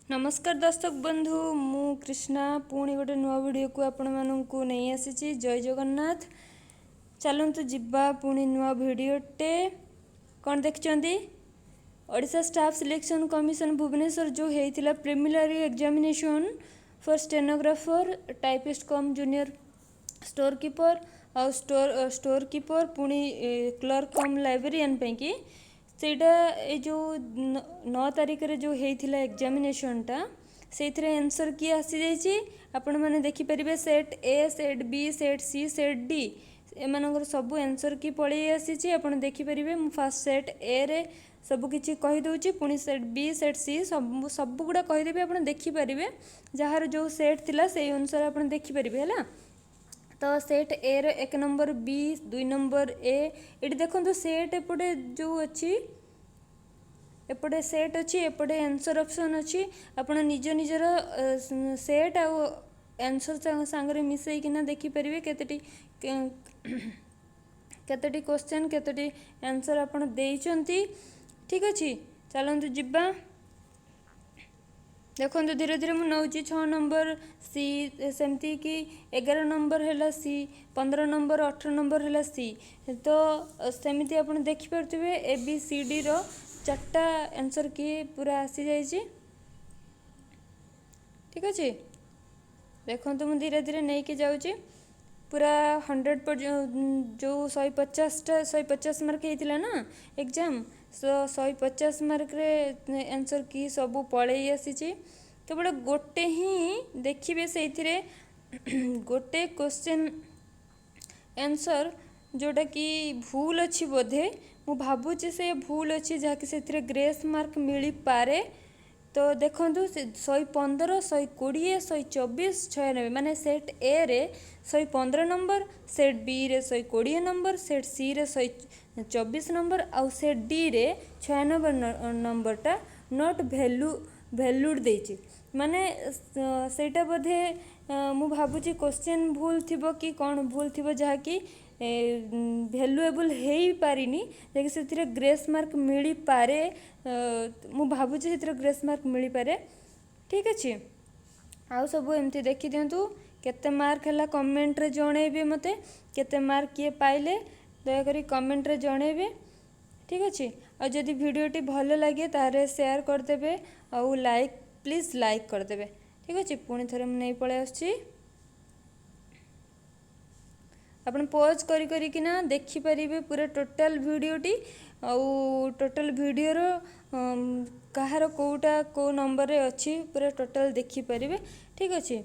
नमस्कार दर्शक बंधु मु कृष्णा पुणी गोटे नुआ वीडियो को आपण मानू नहीं आसी। जय जगन्नाथ। चलतु जिबा पुणी नुआ वीडियोटे। कौन देखते Odisha staff selection commission Bhubaneswar जो होता preliminary examination for stenographer typist cum junior store keeper और स्टोर कीपर पुणी क्लर्क कम लाइब्रेरियन पैकी सेटा ये जो 9 तारिख रे जो होता एग्जामिनेशनटा से आंसर किए आसी जाइए। आपण मैंने देखिपारे set A set B set C set D एम सब आंसर की पलि आसी। आप देखिपारे फास्ट सेट ए रे सबकि कहीदे पुणी सेट बी सेट सी सब गुड़ा कहीदेवी। आप देखिपारे जार जो सेट थिला से अनुसार आप देखिपारे है। तो सेट ए रो 1 नंबर बी 2 नंबर ए ये देखो सेट एपटे जो अच्छी एपटे सेट अच्छी एपटे आंसर ऑप्शन अच्छी। आप निज निजर सेट आंसर सांगरे मिसईकिना देखिपारे केतेटी क्वेश्चन केतेटी आंसर आपण देइचंती। ठीक अच्छे चलतु जिबा देखो धीरे धीरे मुझे नौची 6 नंबर सी सेमती कि 11 नंबर है सी 15 नंबर 18 नंबर है सी। तो सेमती आप देखिपे ए बी सी डी रो 4टा आंसर की पूरा आसी जाइए। ठीक अच्छे देखो मुझे धीरे धीरे नहीं कि जाऊँगी पूरा 100 पर जो 150 मार्क होता ना एग्जाम 150 मार्क रे आंसर की सब पलि आसी। केवल गोटे ही देखिए से गोटे क्वेश्चन आंसर जोटा कि भूल अच्छी बोधे मु भावुची से भूल अच्छी जहाँकि से ग्रेस मार्क मिल पारे। तो देखो 115 120 124 96 माने सेट ए रे 115 नंबर सेट बी रे 120 नंबर सेट सी रे 124 नंबर आउ सेट डी रे 96 नंबरटा नॉट भैल्यूड देछि। माने सेटा बोधे मु भावुची क्वेश्चन भूल थिबो कि कौन भूल थिबो जहाँकि भैल्युएबल हो पारिनी जहाँकि से ग्रेस मार्क मिल पारे। मु भावुची से ग्रेस मार्क मिल पारे। ठीक अच्छे आउ सब एमती देखी दिंतु केते मार्क है कमेंट रे जणेबे मते केते मार्क किए पाइले दयाकरी कमेंट रे जणेबे। ठीक अच्छे आदि भिडटी भल लगे तारे शेयर करदे आउ लाइक प्लीज लाइक करदे। ठीक अच्छे पुणी थे नहीं पलि आसुची आपन पॉज करिकिना देखिपारे पूरा टोटल वीडियोटी आउ टोटल वीडियो रो कहार कोटा को नंबर रे अच्छी पूरा टोटल देखिपारे। ठीक अच्छे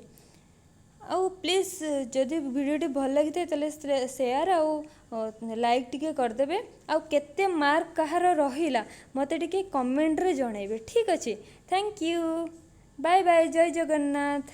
आउ प्लीज जदि वीडियोटी भल लगी ताले शेयर आउ लाइक टिके करदे आउ केते मार्क कहार रहिला मते टिके कमेंट रे जणेबे। ठीक अच्छे थैंक यू बाय बाय जय जगन्नाथ।